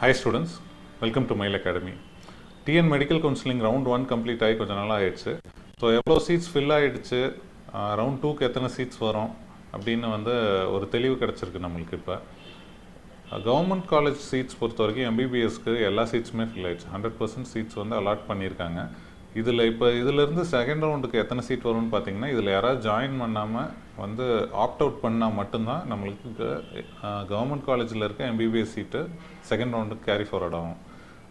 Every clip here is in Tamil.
Hi students, welcome to Mayil Academy. TN Medical Counseling round 1 complete ஆகி கொஞ்சம் நாள் ஆயிடுச்சு. ஸோ எவ்வளோ சீட்ஸ் ஃபில் ஆகிடுச்சு, ரவுண்ட் 2க்கு எத்தனை சீட்ஸ் வரும் அப்படின்னு ஒரு தெளிவு கிடச்சிருக்கு நம்மளுக்கு. இப்போ கவர்மெண்ட் காலேஜ் சீட்ஸ் பொறுத்த வரைக்கும் எம்பிபிஎஸ்க்கு எல்லா சீட்ஸுமே ஃபில் ஆகிடுச்சு. 100% சீட்ஸ் அலாட் பண்ணியிருக்காங்க. இதிலேருந்து செகண்ட் ரவுண்டுக்கு எத்தனை சீட் வரும்னு பார்த்தீங்கன்னா, இதில் யாராவது ஜாயின் பண்ணாமல் ஆப்ட் அவுட் பண்ணால் மட்டும்தான் நம்மளுக்கு கவர்மெண்ட் காலேஜில் இருக்க எம்பிபிஎஸ் சீட்டு செகண்ட் ரவுண்டுக்கு கேரி ஃபார்வர்ட் ஆகும்.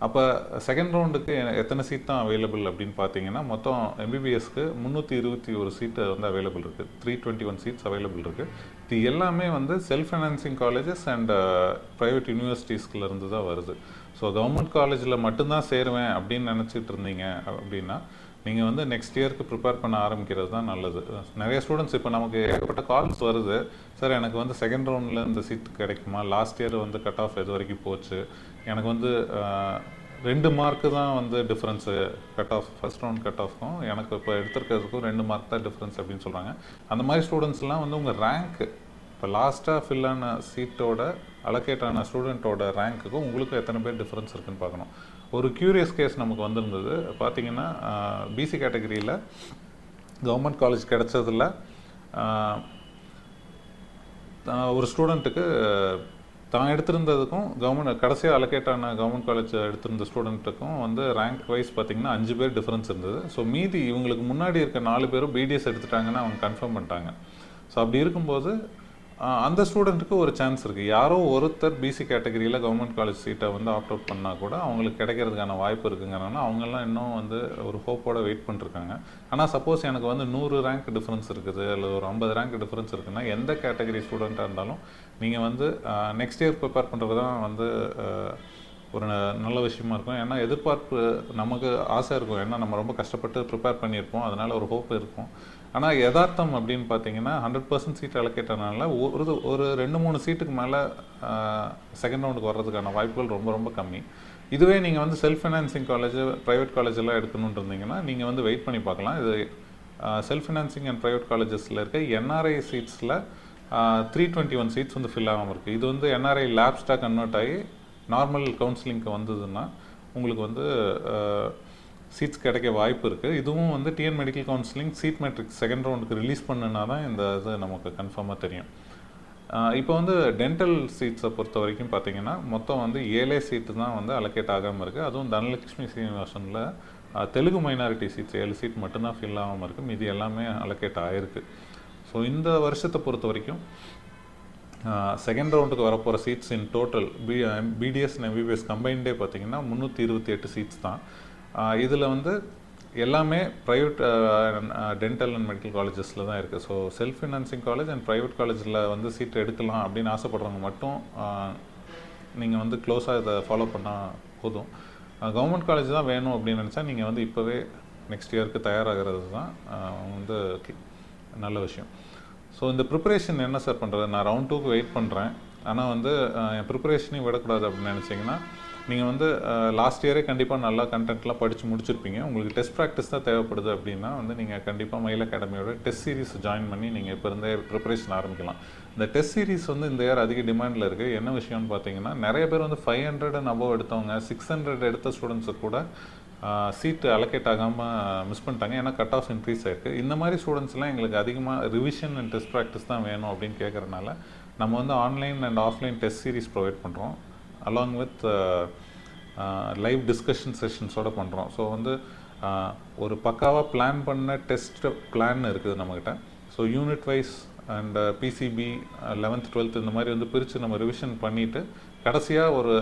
அப்போ செகண்ட் ரவுண்டுக்கு எத்தனை சீட் தான் அவைலபிள் அப்படின்னு பார்த்தீங்கன்னா, மொத்தம் எம்பிபிஎஸ்க்கு 321 சீட்டு அவைலபிள் இருக்குது. 321 சீட்ஸ் அவைலபிள் இருக்குது. இது எல்லாமே self financing colleges and private யூனிவர்சிட்டிஸ்லேருந்து தான் வருது. ஸோ கவர்மெண்ட் காலேஜில் மட்டும்தான் சேருவேன் அப்படின்னு நினச்சிட்டு இருந்தீங்க அப்படின்னா, நீங்கள் நெக்ஸ்ட் இயருக்கு ப்ரிப்பேர் பண்ண ஆரம்பிக்கிறது தான் நல்லது. நிறைய ஸ்டூடெண்ட்ஸ் இப்போ நமக்கு ஏகப்பட்ட கால்ஸ் வருது, சார் எனக்கு செகண்ட் ரவுண்டில் இந்த சீட் கிடைக்குமா, லாஸ்ட் இயர் கட் ஆஃப் எது வரைக்கும் போச்சு, எனக்கு 2 மார்க்கு தான் difference cut off, first round cut ஆஃப்க்கும் எனக்கு இப்போ எடுத்துருக்கிறதுக்கும் 2 மார்க் தான் டிஃப்ரென்ஸ் அப்படின்னு சொல்கிறாங்க. அந்த மாதிரி ஸ்டூடெண்ட்ஸ்லாம் உங்கள் ரேங்க்கு இப்போ லாஸ்ட்டாக ஃபில்லான சீட்டோட அலோகேட்டான ஸ்டூடெண்ட்டோட ரேங்க்குக்கும் உங்களுக்கும் எத்தனை பேர் டிஃப்ரென்ஸ் இருக்குதுன்னு பார்க்கணும். ஒரு க்யூரியஸ் கேஸ் நமக்கு வந்திருந்தது. பார்த்தீங்கன்னா பிசி கேட்டகரியில் கவர்மெண்ட் காலேஜ் கிடச்சதில் ஒரு ஸ்டூடெண்ட்டுக்கு தான் எடுத்திருந்ததுக்கும் கடைசியாக அலோகேட்டான கவர்மெண்ட் காலேஜ் எடுத்திருந்த ஸ்டூடெண்ட்டுக்கும் ரேங்க் வைஸ் பார்த்திங்கன்னா 5 பேர் டிஃப்ரென்ஸ் இருந்தது. ஸோ மீதி இவங்களுக்கு முன்னாடி இருக்க 4 பேரும் பிடிஎஸ் எடுத்துட்டாங்கன்னு அவங்க கன்ஃபார்ம் பண்ணிட்டாங்க. ஸோ அப்படி இருக்கும்போது அந்த ஸ்டூடெண்ட்டுக்கு ஒரு சான்ஸ் இருக்குது. யாரோ ஒருத்தர் பிசி கேட்டகரியில் கவர்மெண்ட் காலேஜ் சீட்டை ஆப்ட் அவுட் பண்ணால் கூட அவங்களுக்கு கிடைக்கிறதுக்கான வாய்ப்பு இருக்குங்கிறனால அவங்கெல்லாம் இன்னும் ஒரு ஹோப்போடு வெயிட் பண்ணிருக்காங்க. ஆனால் சப்போஸ் எனக்கு 100 ரேங்க் டிஃப்ரென்ஸ் இருக்குது அல்லது ஒரு 50 ரேங்க் டிஃப்ரென்ஸ் இருக்குன்னா, எந்த கேட்டகரி ஸ்டூடெண்ட்டாக இருந்தாலும் நீங்கள் நெக்ஸ்ட் இயர் ப்ரிப்பேர் பண்ணுறது தான் ஒரு நல்ல விஷயமா இருக்கும். ஏன்னா எதிர்பார்ப்பு நமக்கு ஆசை இருக்கும், ஏன்னா நம்ம ரொம்ப கஷ்டப்பட்டு ப்ரிப்பேர் பண்ணியிருப்போம், அதனால் ஒரு ஹோப் இருக்கும். ஆனால் யதார்த்தம் அப்படின்னு பார்த்தீங்கன்னா 100% சீட் அலோகேட் ஆனதுனால ஒரு 2-3 சீட்டுக்கு மேலே செகண்ட் ரவுண்டுக்கு வர்றதுக்கான வாய்ப்புகள் ரொம்ப ரொம்ப கம்மி. இதுவே நீங்கள் செல்ஃப் ஃபைனான்சிங் காலேஜ், ப்ரைவேட் காலேஜெல்லாம் எடுக்கணுன்னு இருந்தீங்கன்னா நீங்கள் வெயிட் பண்ணி பார்க்கலாம். இது செல்ஃப் ஃபைனான்சிங் அண்ட் ப்ரைவேட் காலேஜஸில் இருக்க என்ஆர்ஐ சீட்ஸில் 321 சீட்ஸ் ஃபில் ஆகாமல் இருக்குது. இது என்ஆர்ஐ லேப்ஸ்டாக கன்வெர்ட் ஆகி நார்மல் கவுன்சிலிங்க்கு வந்ததுன்னா உங்களுக்கு சீட்ஸ் கிடைக்க வாய்ப்பு இருக்குது. இதுவும் TN medical counselling seat matrix second ரவுண்டுக்கு ரிலீஸ் பண்ணுனா தான் இந்த இது நமக்கு கன்ஃபார்மாக தெரியும். இப்போ டென்டல் சீட்ஸை பொறுத்த வரைக்கும் பார்த்தீங்கன்னா மொத்தம் 7 சீட்டு தான் அலோகேட் ஆகாமல் இருக்குது. அதுவும் தனலட்சுமி சீனிவாசனில் தெலுங்கு மைனாரிட்டி சீட்ஸ் 7 சீட் மட்டும்தான் ஃபில் ஆகாமல் இருக்குது. மீதி எல்லாமே அலோகேட் ஆகிருக்கு. ஸோ இந்த வருஷத்தை பொறுத்த வரைக்கும் செகண்ட் ரவுண்டுக்கு வரப்போகிற seats in total BDS and MBBS கம்பைன்டே பார்த்தீங்கன்னா 328 சீட்ஸ் தான். இதில் எல்லாமே ப்ரைவேட் டென்டல் அண்ட் மெடிக்கல் காலேஜஸில் தான் இருக்குது. So self financing college and private காலேஜில் சீட் எடுக்கலாம் அப்படின்னு ஆசைப்படுறவங்க மட்டும் நீங்கள் க்ளோஸாக இதை ஃபாலோ பண்ணால் போதும். கவர்மெண்ட் காலேஜ் தான் வேணும் அப்படின்னு நினச்சா நீங்கள் இப்போவே நெக்ஸ்ட் இயருக்கு தயாராகிறது தான் நல்ல விஷயம். ஸோ இந்த ப்ரிப்பரேஷன் என்ன சார் பண்ணுறது, நான் ரவுண்ட் 2க்கு வெயிட் பண்ணுறேன், ஆனால் என் ப்ரிப்பரேஷனையும் விடக்கூடாது அப்படின்னு நினச்சிங்கன்னா, நீங்கள் லாஸ்ட் இயரே கண்டிப்பாக நல்லா கண்டென்ட்லாம் படித்து முடிச்சிருப்பீங்க. உங்களுக்கு டெஸ்ட் ப்ராக்டிஸ் தான் தேவைப்படுது அப்படின்னா நீங்கள் கண்டிப்பாக மயில் அகாடமியோட டெஸ்ட் சீரிஸ் ஜாயின் பண்ணி நீங்கள் இப்போ இருந்தே ப்ரிப்பரேஷன் ஆரம்பிக்கலாம். இந்த டெஸ்ட் சீரிஸ் இந்த இயர் அதிக டிமாண்டில் இருக்குது. என்ன விஷயம்னு பார்த்தீங்கன்னா, நிறைய பேர் 500 அண்ட் அபோவ் எடுத்தவங்க, 600 எடுத்த ஸ்டூடெண்ட்ஸு கூட சீட்டு அலோகேட் ஆகாமல் மிஸ் பண்ணிட்டாங்க. ஏன்னா கட் ஆஃப் இன்க்ரீஸ் ஆகிருக்கு. இந்த மாதிரி ஸ்டூடெண்ட்ஸ்லாம் எங்களுக்கு அதிகமாக ரிவிஷன் அண்ட் டெஸ்ட் ப்ராக்டிஸ் தான் வேணும் அப்படின்னு கேட்குறதுனால நம்ம online and offline test series provide பண்ணுறோம். அலாங் வித் லைவ் டிஸ்கஷன் செஷன்ஸோடு பண்ணுறோம். ஸோ ஒரு பக்காவாக பிளான் பண்ண டெஸ்ட் பிளான் இருக்குது நம்மக்கிட்ட. So unit wise and PCB 11th 12th இந்த மாதிரி பிரித்து நம்ம ரிவிஷன் பண்ணிவிட்டு கடைசியாக ஒரு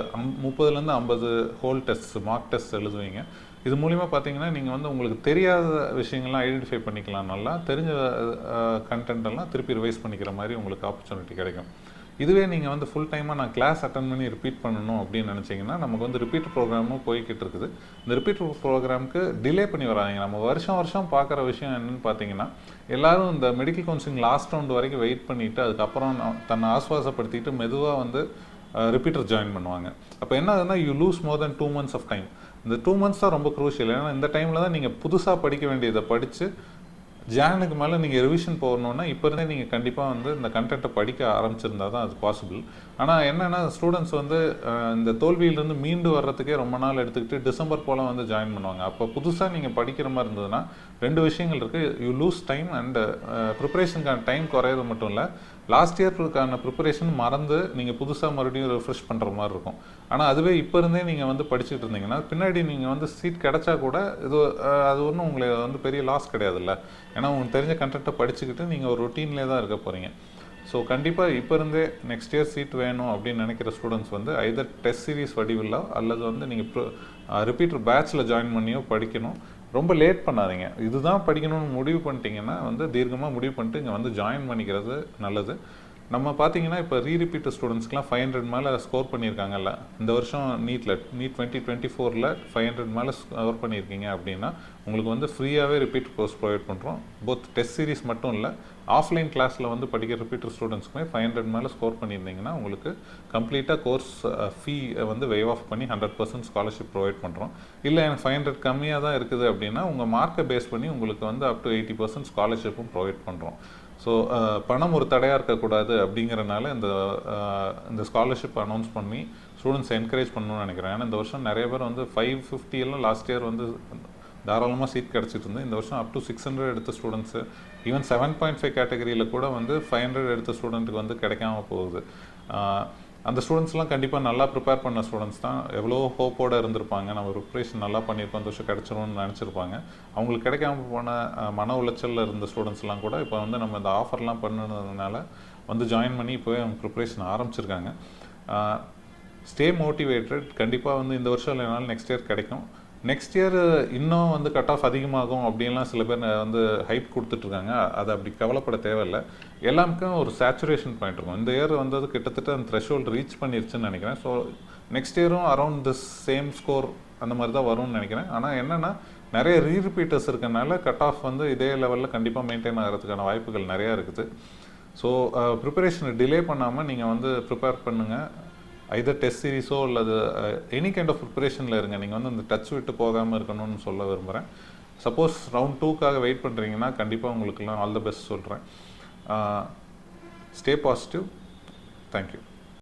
30லேருந்து 50 ஹோல் டெஸ்ட் மார்க் டெஸ்ட் எழுதுவீங்க. இது மூலிமா பார்த்தீங்கன்னா நீங்கள் உங்களுக்கு தெரியாத விஷயங்கள்லாம் ஐடென்டிஃபை பண்ணிக்கலாம். நல்லா தெரிஞ்ச கண்டென்ட்டெல்லாம் திருப்பி ரிவைஸ் பண்ணிக்கிற மாதிரி உங்களுக்கு ஆப்பர்ச்சுனிட்டி கிடைக்கும். இதுவே நீங்கள் ஃபுல் டைமாக நான் கிளாஸ் அட்டன் பண்ணி ரிப்பீட் பண்ணணும் அப்படின்னு நினச்சிங்கன்னா, நமக்கு ரிப்பீட் ப்ரோக்ராமும் போய்கிட்டு இருக்குது. இந்த ரிப்பீட் ப்ரோக்ராமுக்கு டிலே பண்ணி வராதிங்க. நம்ம வருஷம் பார்க்குற விஷயம் என்னென்னு பார்த்தீங்கன்னா, எல்லோரும் இந்த மெடிக்கல் கவுன்சிலிங் லாஸ்ட் ரவுண்டு வரைக்கும் வெயிட் பண்ணிவிட்டு அதுக்கப்புறம் தன்னை ஆஸ்வாசப்படுத்திட்டு மெதுவாக ரிப்பீட்டர் ஜாயின் பண்ணுவாங்க. அப்போ என்ன ஆகுதுன்னா, you lose more then 2 months of time. இந்த 2 months தான் ரொம்ப க்ரூஷியல். ஏன்னா இந்த டைமில் தான் நீங்கள் புதுசாக படிக்க வேண்டியதை படித்து ஜானுக்கு மேலே நீங்கள் ரிவிஷன் போகணுன்னா இப்போ இருந்தே நீங்கள் கண்டிப்பாக வந்து இந்த கண்டென்ட்டை படிக்க ஆரம்பிச்சிருந்தா தான் அது பாசிபிள். ஆனால் என்னென்னா ஸ்டூடெண்ட்ஸ் வந்து இந்த தோல்வியிலேருந்து மீண்டு வர்றதுக்கே ரொம்ப நாள் எடுத்துக்கிட்டு டிசம்பர் போல் வந்து ஜாயின் பண்ணுவாங்க. அப்போ புதுசாக நீங்கள் படிக்கிற மாதிரி இருந்ததுன்னா 2 விஷயங்கள் இருக்குது. யூ லூஸ் டைம் அண்ட் ப்ரிப்பரேஷனுக்கான டைம் குறையிறது மட்டும் இல்லை, லாஸ்ட் இயர்க்கான ப்ரிப்பரேஷன் மறந்து நீங்கள் புதுசாக மறுபடியும் ரெஃப்ரெஷ் பண்ணுற மாதிரி இருக்கும். ஆனால் அதுவே இப்போ இருந்தே நீங்கள் வந்து படிச்சுட்டு இருந்தீங்கன்னா பின்னாடி நீங்கள் வந்து சீட் கிடச்சா கூட அது ஒன்றும் உங்களுக்கு வந்து பெரிய லாஸ் கிடையாதுல்ல. ஏன்னா உங்களுக்கு தெரிஞ்ச கண்டென்ட்டை படிச்சுக்கிட்டு நீங்கள் ஒரு ரொட்டீன்லேயே தான் இருக்க போகிறீங்க. ஸோ கண்டிப்பாக இப்போ இருந்தே நெக்ஸ்ட் இயர் சீட் வேணும் அப்படின்னு நினைக்கிற ஸ்டூடெண்ட்ஸ் வந்து ஐதர் டெஸ்ட் சீரிஸ் வடிவில்லோ அல்லது வந்து நீங்கள் ரிப்பீட்டர் பேட்சில் ஜாயின் பண்ணியோ படிக்கணும். ரொம்ப லேட் பண்ணாதீங்க. இதுதான் படிக்கணும்னு முடிவு பண்ணிட்டீங்கன்னா வந்து தீர்க்கமாக முடிவு பண்ணிட்டு இங்கே வந்து ஜாயின் பண்ணிக்கிறது நல்லது. நம்ம பார்த்தீங்கன்னா இப்போ ரீரிப்பீட்டர் ஸ்டூடெண்ட்ஸ்க்குலாம் 500 மேலே ஸ்கோர் பண்ணியிருக்காங்கல்ல. இந்த வருஷம் நீட் 2024 500 மேலே ஸ்கோர் பண்ணியிருக்கீங்க அப்படின்னா உங்களுக்கு வந்து ஃப்ரீயாகவே ரிப்பீட்டர் கோர்ஸ் ப்ரொவைட் பண்ணுறோம். போத் டெஸ்ட் சீரிஸ் மட்டும் இல்லை, ஆஃப்லைன் கிளாஸில் வந்து படிக்கிற ரிப்பீட்டர் ஸ்டூடெண்ட்ஸ்க்குமே 500 மேலே ஸ்கோர் பண்ணியிருந்தீங்கன்னா உங்களுக்கு கம்ப்ளீட்டாக கோர்ஸ் ஃபீ வந்து வேவ் ஆஃப் பண்ணி 100% ஸ்காலர்ஷிப் ப்ரொவைட் பண்ணுறோம். இல்லை எனக்கு 500 கம்மியாக தான் இருக்குது அப்படின்னா உங்கள் மார்க்கை பேஸ் பண்ணி உங்களுக்கு வந்து அப் டு 80% ஸ்காலர்ஷிப்பும் ப்ரொவைட் பண்ணுறோம். ஸோ பணம் ஒரு தடையாக இருக்கக்கூடாது அப்படிங்கிறனால இந்த ஸ்காலர்ஷிப் அனௌன்ஸ் பண்ணி ஸ்டூடெண்ட்ஸ் என்கரேஜ் பண்ணணும்னு நினைக்கிறேன். ஏன்னா இந்த வருஷம் நிறைய பேர் வந்து 550 எல்லாம் லாஸ்ட் இயர் வந்து தாராளமாக சீட் கிடச்சிட்டு இருந்து இந்த வருஷம் அப் டு 600 எடுத்த ஸ்டூடெண்ட்ஸு, ஈவன் 7.5 கேட்டகரியில் கூட வந்து 500 எடுத்த ஸ்டூடெண்ட்டுக்கு வந்து கிடைக்காம போகுது. அந்த ஸ்டூடெண்ட்ஸ்லாம் கண்டிப்பாக நல்லா ப்ரிப்பேர் பண்ண ஸ்டூடெண்ட்ஸ் தான். எவ்வளோ ஹோப்போடு இருந்திருப்பாங்க, நம்ம ப்ரிப்ரேஷன் நல்லா பண்ணியிருக்கோம், அந்த வருஷம் கிடச்சிரும்னு நினச்சிருப்பாங்க. அவங்களுக்கு கிடைக்காம போன மன உளைச்சலில் இருந்த ஸ்டூடெண்ட்ஸ்லாம் கூட இப்போ வந்து நம்ம இந்த ஆஃபர்லாம் பண்ணதுனால வந்து ஜாயின் பண்ணி இப்போவே அவங்க ப்ரிப்ரேஷன் ஆரம்பிச்சிருக்காங்க. Stay motivated. கண்டிப்பாக வந்து இந்த வருஷம் இல்லைனாலும் நெக்ஸ்ட் இயர் கிடைக்கும். நெக்ஸ்ட் இயர் இன்னும் வந்து கட் ஆஃப் அதிகமாகும் அப்படின்லாம் சில பேர் வந்து ஹைப் கொடுத்துட்ருக்காங்க. அது அப்படி கவலைப்பட தேவையில்லை. எல்லாருக்கும் ஒரு சேச்சுரேஷன் பாயிண்ட் இருக்கும். இந்த இயர் வந்தது கிட்டத்தட்ட அந்த த்ரெஷ்ஹோல்டு ரீச் பண்ணிருச்சுன்னு நினைக்கிறேன். ஸோ நெக்ஸ்ட் இயரும் அரௌண்ட் திஸ் சேம் ஸ்கோர் அந்த மாதிரி தான் வரும்னு நினைக்கிறேன். ஆனால் என்னென்னா நிறைய ரீரிப்பீட்டர்ஸ் இருக்கனால கட் ஆஃப் வந்து இதே லெவலில் கண்டிப்பாக மெயின்டைன் ஆகிறதுக்கான வாய்ப்புகள் நிறையா இருக்குது. ஸோ ப்ரிப்பரேஷனை டிலே பண்ணாமல் நீங்கள் வந்து ப்ரிப்பேர் பண்ணுங்கள். ஐதர் டெஸ்ட் சீரிஸோ அல்லது எனி கைண்ட் ஆஃப் ப்ரிப்பரேஷனில் இருங்க. நீங்கள் வந்து அந்த டச் விட்டு போகாமல் இருக்கணும்னு சொல்ல விரும்புகிறேன். சப்போஸ் ரவுண்ட் 2க்காக வெயிட் பண்ணுறீங்கன்னா கண்டிப்பாக உங்களுக்குலாம் ஆல் த பெஸ்ட் சொல்கிறேன். Stay positive. தேங்க்யூ.